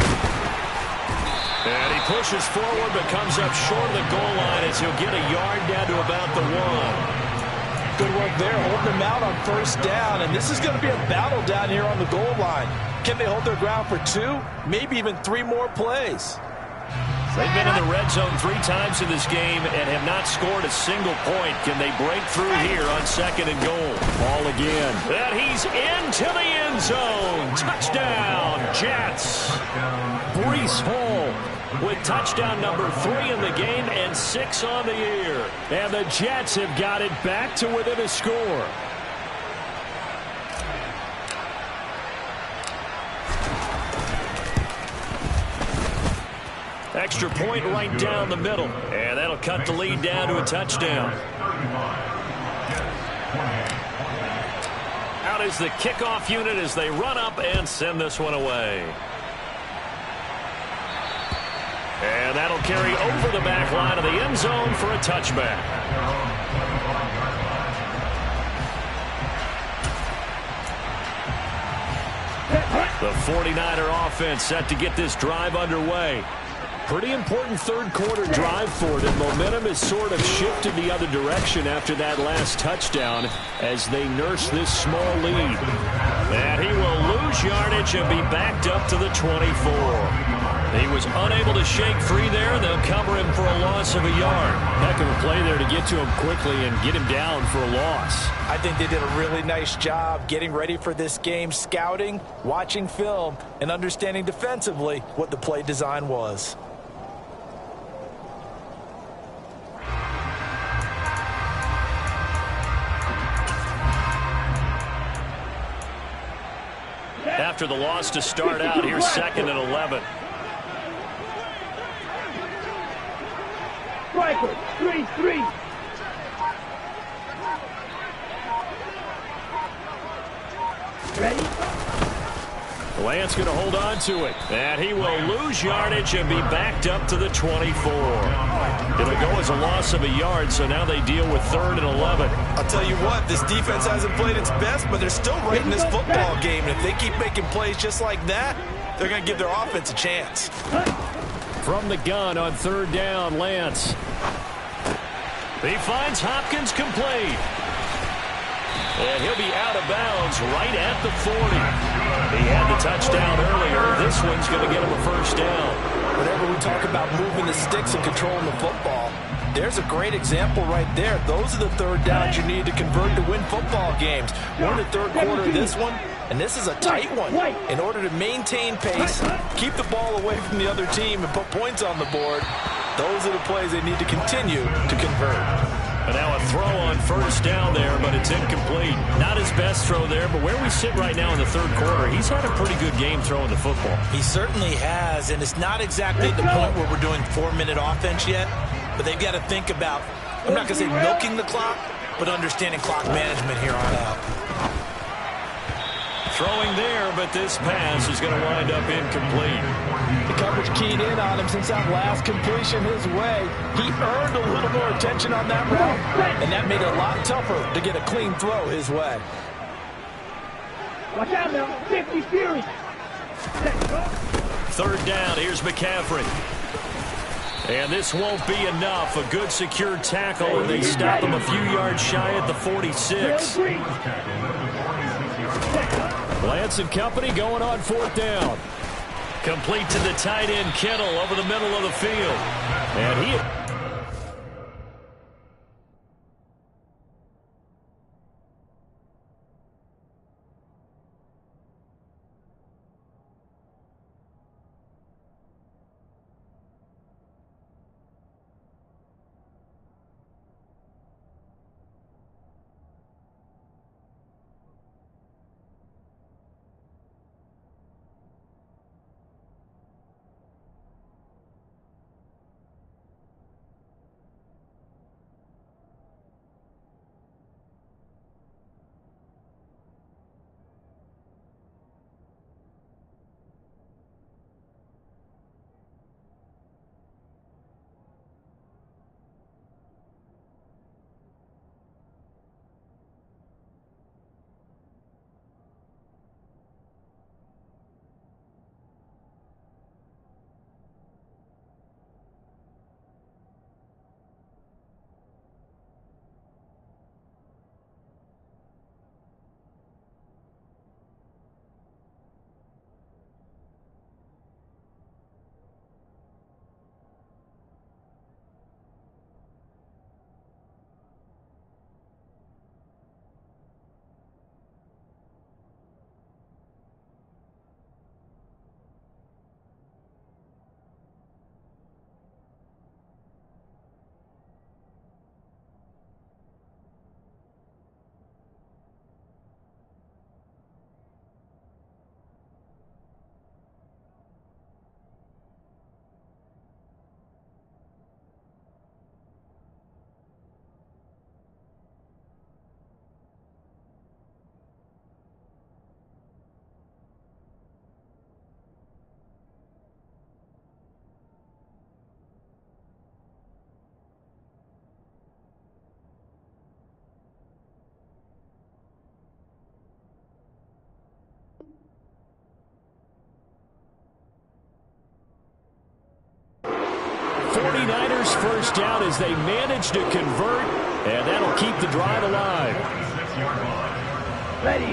[SPEAKER 4] And he pushes forward, but comes up short of the goal line as he'll get a yard down to about the 1.
[SPEAKER 2] Good work there, holding them out on 1st down, and this is going to be a battle down here on the goal line. Can they hold their ground for 2, maybe even 3 more plays?
[SPEAKER 4] They've been in the red zone 3 times in this game and have not scored a single point. Can they break through here on 2nd and goal?
[SPEAKER 1] Hall again.
[SPEAKER 4] And he's into the end zone. Touchdown, Jets.
[SPEAKER 1] Breece Hall
[SPEAKER 4] with touchdown number 3 in the game and 6 on the year.
[SPEAKER 1] And the Jets have got it back to within a score.
[SPEAKER 4] Extra point right down the middle. And that'll cut the lead down to a touchdown. Out is the kickoff unit as they run up and send this one away. And that'll carry over the back line of the end zone for a touchback. The 49er offense set to get this drive underway. Pretty important third quarter drive for them. Momentum has sort of shifted the other direction after that last touchdown as they nurse this small lead. And he will lose yardage and be backed up to the 24. He was unable to shake free there. They'll cover him for a loss of a yard.
[SPEAKER 1] Heck of a play there to get to him quickly and get him down for a loss.
[SPEAKER 2] I think they did a really nice job getting ready for this game, scouting, watching film, and understanding defensively what the play design was.
[SPEAKER 4] After the loss to start out, here's 2nd and 11.
[SPEAKER 3] Striker, 3-3. Ready?
[SPEAKER 4] Lance going to hold on to it. And he will lose yardage and be backed up to the 24. It'll go as a loss of a yard, so now they deal with 3rd and 11.
[SPEAKER 2] I'll tell you what, this defense hasn't played its best, but they're still right in this football game. And if they keep making plays just like that, they're going to give their offense a chance.
[SPEAKER 1] From the gun on 3rd down, Lance.
[SPEAKER 4] He finds Hopkins complete. And he'll be out of bounds right at the 40. He had the touchdown earlier. This one's going to get him a first down.
[SPEAKER 2] Whenever we talk about moving the sticks and controlling the football, there's a great example right there. Those are the 3rd downs you need to convert to win football games. We're in the 3rd quarter of this one, and this is a tight one. In order to maintain pace, keep the ball away from the other team, and put points on the board, those are the plays they need to continue to convert.
[SPEAKER 4] And now a throw on 1st down there, but it's incomplete. Not his best throw there, but where we sit right now in the 3rd quarter, he's had a pretty good game throwing the football.
[SPEAKER 2] He certainly has, and it's not exactly at the point where we're doing 4-minute offense yet, but they've got to think about, I'm not going to say milking the clock, but understanding clock management here on out.
[SPEAKER 4] Throwing there, but this pass is going to wind up incomplete.
[SPEAKER 2] The coverage keyed in on him since that last completion his way. He earned a little more attention on that route, and that made it a lot tougher to get a clean throw his way.
[SPEAKER 3] Watch out now, 50 Fury.
[SPEAKER 4] 3rd down, here's McCaffrey. And this won't be enough. A good secure tackle, and they stop him a few yards shy at the 46.
[SPEAKER 1] Lance and company going on 4th down.
[SPEAKER 4] Complete to the tight end, Kittle, over the middle of the field. And he...
[SPEAKER 1] 49ers first down as they manage to convert, and that'll keep the drive alive.
[SPEAKER 3] Ready.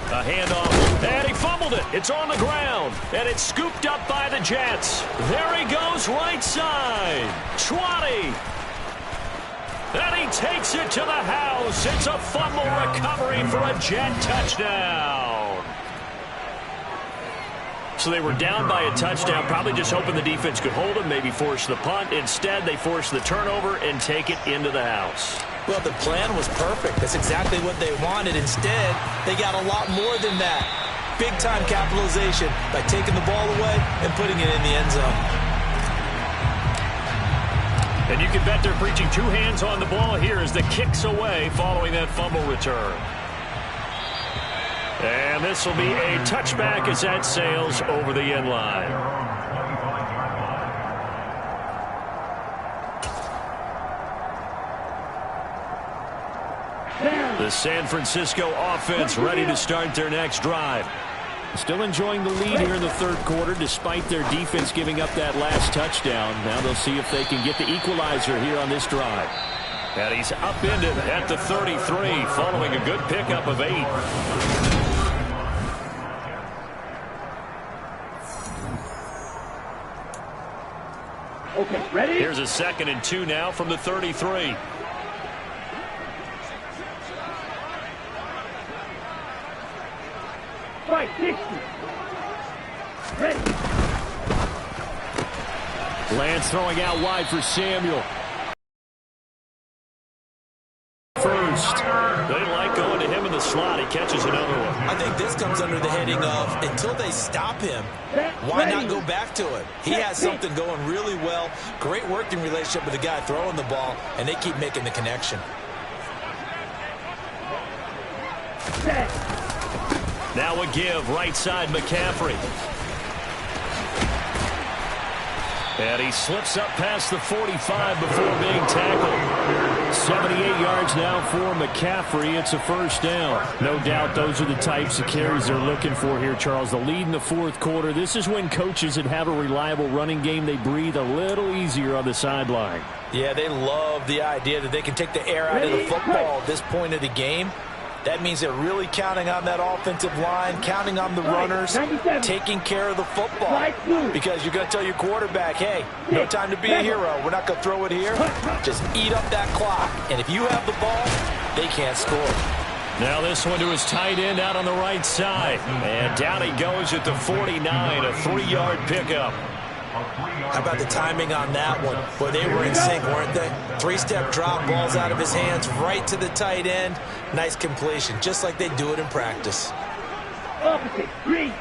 [SPEAKER 4] A handoff, and he fumbled it. It's on the ground, and it's scooped up by the Jets. There he goes, right side. 20. And he takes it to the house. It's a fumble recovery for a Jet touchdown. So they were down by a touchdown, probably just hoping the defense could hold them, maybe force the punt. Instead, they force the turnover and take it into the house.
[SPEAKER 2] Well, the plan was perfect. That's exactly what they wanted. Instead, they got a lot more than that. Big-time capitalization by taking the ball away and putting it in the end zone.
[SPEAKER 4] And you can bet they're preaching two hands on the ball here as the kick's away following that fumble return. And this will be a touchback as that sails over the end line. The San Francisco offense ready to start their next drive.
[SPEAKER 1] Still enjoying the lead here in the third quarter despite their defense giving up that last touchdown. Now they'll see if they can get the equalizer here on this drive.
[SPEAKER 4] And he's upended at the 33 following a good pickup of 8.
[SPEAKER 3] Okay, ready?
[SPEAKER 4] Here's a 2nd and 2 now from the 33.
[SPEAKER 3] Right, 60. Ready.
[SPEAKER 1] Lance throwing out wide for Samuel. First.
[SPEAKER 4] They like going to him in the slot. He catches another one.
[SPEAKER 2] I think this comes under the heading of until they stop him, why not go back to it? He has something going really well. Great working relationship with the guy throwing the ball, and they keep making the connection.
[SPEAKER 3] Set.
[SPEAKER 4] Now a give, right side McCaffrey. And he slips up past the 45 before being tackled.
[SPEAKER 1] 78 yards now for McCaffrey. It's a first down. No doubt those are the types of carries they're looking for here, Charles. The lead in the fourth quarter. This is when coaches that have a reliable running game, they breathe a little easier on the sideline.
[SPEAKER 2] Yeah, they love the idea that they can take the air out of the football at this point of the game. That means they're really counting on that offensive line, counting on the runners, taking care of the football. Because you're going to tell your quarterback, hey, no time to be a hero. We're not going to throw it here. Just eat up that clock. And if you have the ball, they can't score.
[SPEAKER 4] Now this one to his tight end out on the right side. And down he goes at the 49, a 3-yard pickup.
[SPEAKER 2] How about the timing on that one? Boy, they were in sync, weren't they? 3-step drop, balls out of his hands, right to the tight end. Nice completion, just like they do it in practice.
[SPEAKER 3] Opposite. 3.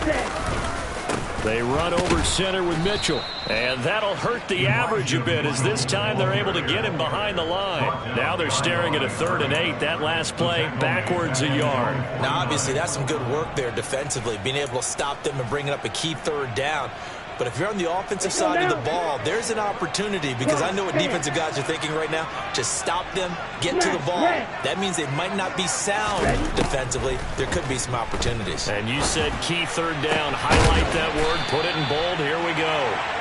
[SPEAKER 3] Set.
[SPEAKER 4] They run over center with Mitchell. And that'll hurt the average a bit as this time they're able to get him behind the line. Now they're staring at a 3rd and 8. That last play backwards a yard.
[SPEAKER 2] Now, obviously, that's some good work there defensively, being able to stop them and bringing up a key 3rd down. But if you're on the offensive side of the ball, there's an opportunity because I know what defensive guys are thinking right now. Just stop them, get to the ball. That means they might not be sound defensively. There could be some opportunities.
[SPEAKER 4] And you said key 3rd down. Highlight that word. Put it in bold. Here we go.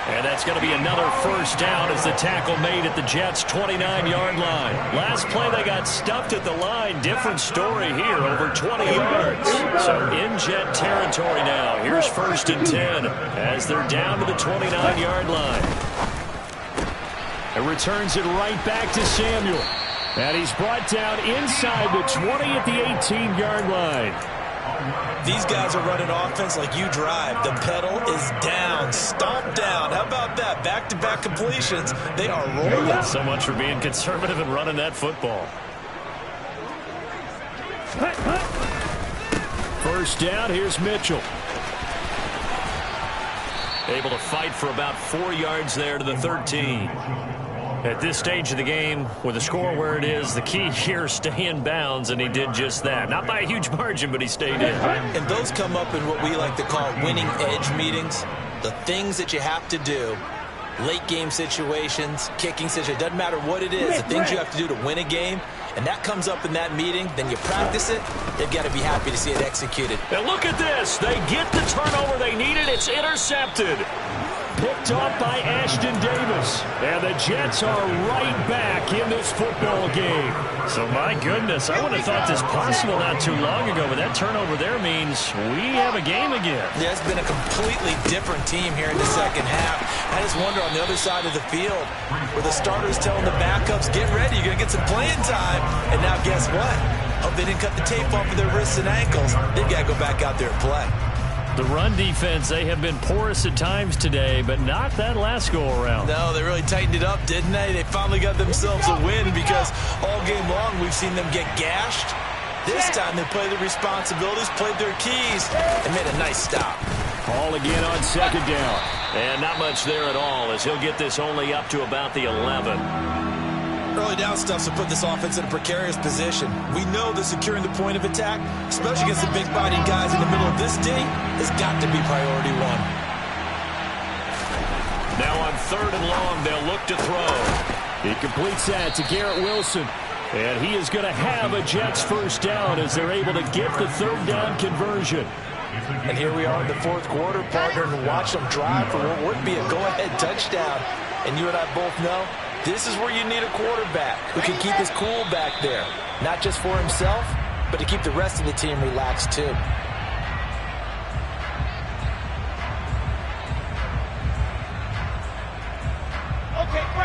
[SPEAKER 4] And that's going to be another first down as the tackle made at the Jets' 29-yard line. Last play they got stuffed at the line. Different story here, over 20 yards. So in Jet territory now. Here's 1st and 10 as they're down to the 29-yard line. And returns it right back to Samuel. And he's brought down inside the 20 at the 18-yard line.
[SPEAKER 2] These guys are running offense like you drive. The pedal is down, stomp down. How about that? Back-to-back completions. They are rolling.
[SPEAKER 4] So much for being conservative and running that football. First down, here's Mitchell. Able to fight for about 4 yards there to the 13. At this stage of the game, with the score where it is, the key here is stay in bounds, and he did just that. Not by a huge margin, but he stayed in.
[SPEAKER 2] And those come up in what we like to call winning edge meetings. The things that you have to do, late game situations, kicking situations, doesn't matter what it is, the things you have to do to win a game. and that comes up in that meeting, then you practice it, they've got to be happy to see it executed.
[SPEAKER 4] And look at this. They get the turnover they needed. It's intercepted. Picked off by Ashton Davis. And the Jets are right back in this football game. So, my goodness, I would have thought this possible not too long ago, but that turnover there means we have a game again.
[SPEAKER 2] Yeah, it's been a completely different team here in the second half. I just wonder on the other side of the field, where the starters telling the backups, get ready, you're going to get some playing time. And now guess what? Oh, they didn't cut the tape off of their wrists and ankles. They've got to go back out there and play.
[SPEAKER 4] The run defense, they have been porous at times today, but not that last go-around.
[SPEAKER 2] No, they really tightened it up, didn't they? They finally got themselves a win because all game long we've seen them get gashed. This time they played their responsibilities, played their keys, and made a nice stop.
[SPEAKER 4] Ball again on second down. And not much there at all as he'll get this only up to about the 11.
[SPEAKER 2] Early down stuffs will put this offense in a precarious position. We know that securing the point of attack, especially against the big fighting guys in the middle of this D, has got to be priority one.
[SPEAKER 4] Now on 3rd and long, they'll look to throw.
[SPEAKER 1] He completes that to Garrett Wilson. And he is going to have a Jets first down as they're able to get the 3rd down conversion.
[SPEAKER 2] And here we are in the 4th quarter, partner, and watch them drive for what would be a go-ahead touchdown. And you and I both know this is where you need a quarterback who can keep his cool back there. Not just for himself, but to keep the rest of the team relaxed too.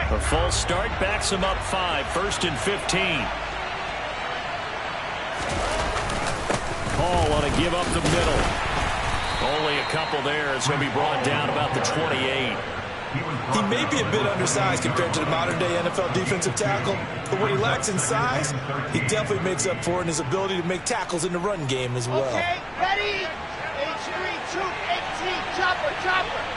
[SPEAKER 4] A false start backs him up 5, 1st and 15.
[SPEAKER 1] Paul on a give up the middle.
[SPEAKER 4] Only a couple there. It's going to be brought down about the 28.
[SPEAKER 2] He may be a bit undersized compared to the modern-day NFL defensive tackle, but what he lacks in size, he definitely makes up for in his ability to make tackles in the run game as well.
[SPEAKER 3] Okay, ready? H3, troop, 18, chopper, chopper.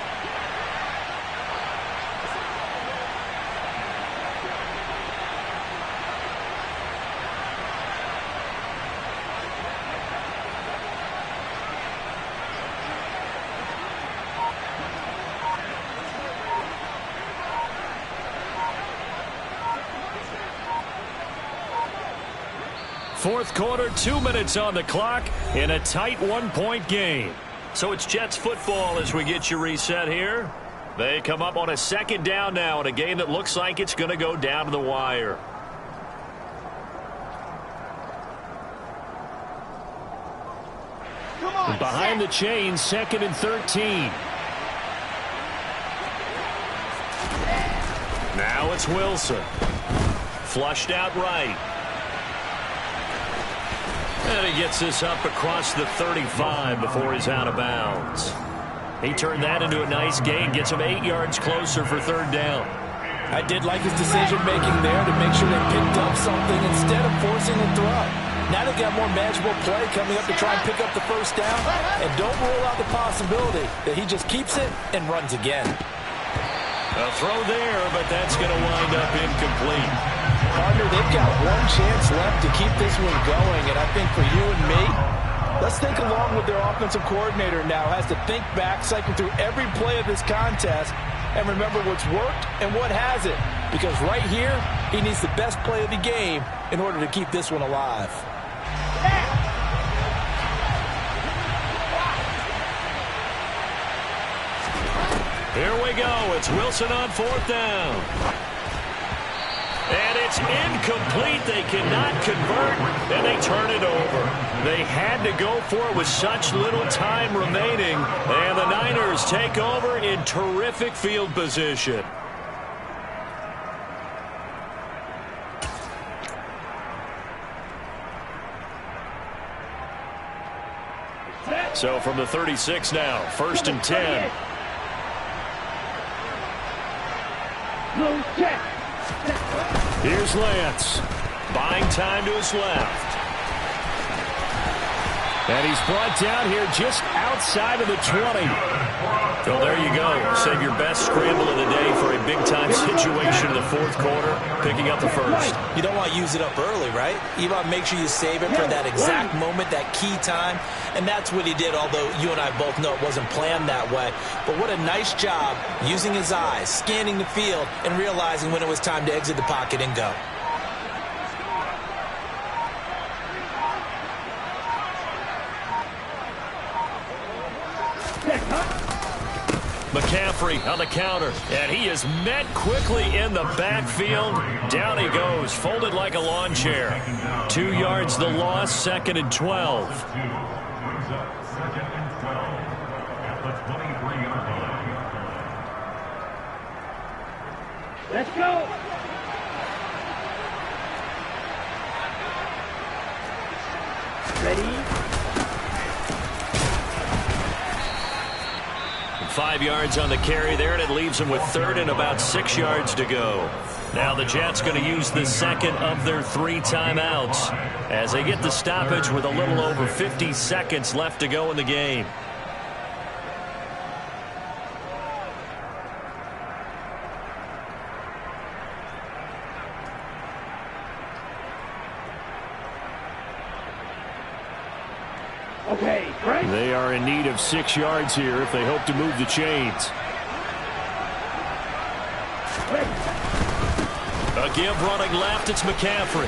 [SPEAKER 1] Fourth quarter, 2 minutes on the clock in a tight 1-point game.
[SPEAKER 4] So it's Jets football as we get you reset here. They come up on a 2nd down now in a game that looks like it's going to go down to the wire.
[SPEAKER 3] Come on,
[SPEAKER 1] Behind the chains, 2nd and 13.
[SPEAKER 4] Now it's Wilson. Flushed out right. And he gets this up across the 35 before he's out of bounds. He turned that into a nice gain, gets him 8 yards closer for 3rd down.
[SPEAKER 2] I did like his decision-making there to make sure they picked up something instead of forcing a throw. Now they've got more manageable play coming up to try and pick up the 1st down. And don't rule out the possibility that he just keeps it and runs again.
[SPEAKER 4] A throw there, but that's going to wind up incomplete.
[SPEAKER 2] Partner, they've got one chance left to keep this one going, and I think for you and me, let's think along with their offensive coordinator now. Has to think back, cycle through every play of this contest, and remember what's worked and what hasn't. Because right here, he needs the best play of the game in order to keep this one alive.
[SPEAKER 4] Here we go. It's Wilson on 4th down. And it's incomplete. They cannot convert, and they turn it over. They had to go for it with such little time remaining, and the Niners take over in terrific field position. So from the 36 now, 1st and 10.
[SPEAKER 3] Blue check.
[SPEAKER 1] Here's Lance.
[SPEAKER 4] Buying time to his left.
[SPEAKER 1] And he's brought down here just outside of the 20.
[SPEAKER 4] Well, there you go. Save your best scramble of the day for a big-time situation in the 4th quarter, picking up the 1st.
[SPEAKER 2] You don't want to use it up early, right? You want to make sure you save it for that exact moment, that key time. And that's what he did, although you and I both know it wasn't planned that way. But what a nice job using his eyes, scanning the field, and realizing when it was time to exit the pocket and go.
[SPEAKER 4] McCaffrey on the counter, and he is met quickly in the backfield. Down he goes, folded like a lawn chair. 2 yards the loss, 2nd and 12.
[SPEAKER 3] Let's go. Ready?
[SPEAKER 4] 5 yards on the carry there, and it leaves him with 3rd and about 6 yards to go. Now the Jets going to use the second of their 3 timeouts as they get the stoppage with a little over 50 seconds left to go in the game.
[SPEAKER 3] Okay, great.
[SPEAKER 1] They are in need of 6 yards here if they hope to move the chains.
[SPEAKER 4] A give running left, it's McCaffrey.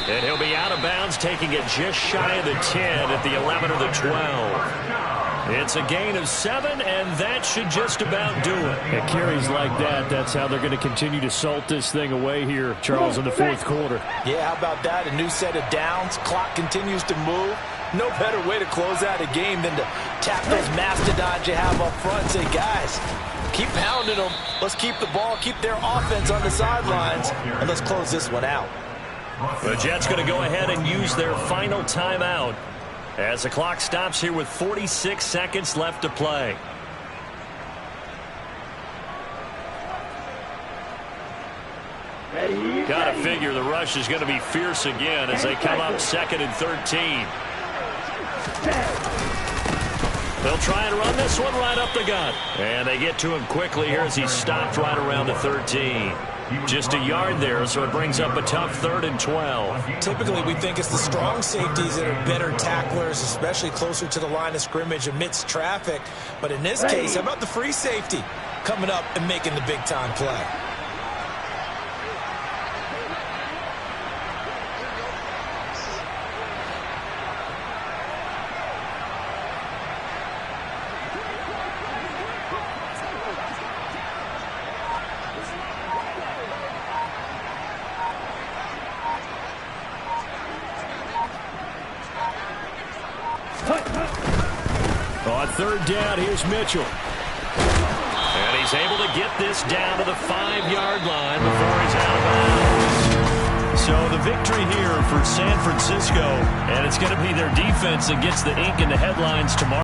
[SPEAKER 4] And he'll be out of bounds, taking it just shy of the 10 at the 11 or the 12. It's a gain of 7, and that should just about do it.
[SPEAKER 1] At carries like that, that's how they're going to continue to salt this thing away here, Charles, in the 4th quarter.
[SPEAKER 2] Yeah, how about that? A new set of downs. Clock continues to move. No better way to close out a game than to tap those mastodons you have up front and say, guys, keep pounding them. Let's keep the ball, keep their offense on the sidelines, and let's close this one out.
[SPEAKER 4] The Jets going to go ahead and use their final timeout as the clock stops here with 46 seconds left to play.
[SPEAKER 3] Ready?
[SPEAKER 4] Got to figure the rush is going to be fierce again as they come up 2nd and 13. They'll try and run this one right up the gut. And they get to him quickly here as he's stopped right around the 13. Just a yard there, so it brings up a tough 3rd and 12.
[SPEAKER 2] Typically, we think it's the strong safeties that are better tacklers, especially closer to the line of scrimmage amidst traffic. But in this case, how about the free safety coming up and making the big-time play?
[SPEAKER 1] On 3rd down, here's Mitchell.
[SPEAKER 4] And he's able to get this down to the 5-yard line before he's out of bounds. So the victory here for San Francisco, and it's going to be their defense that gets the ink in the headlines tomorrow.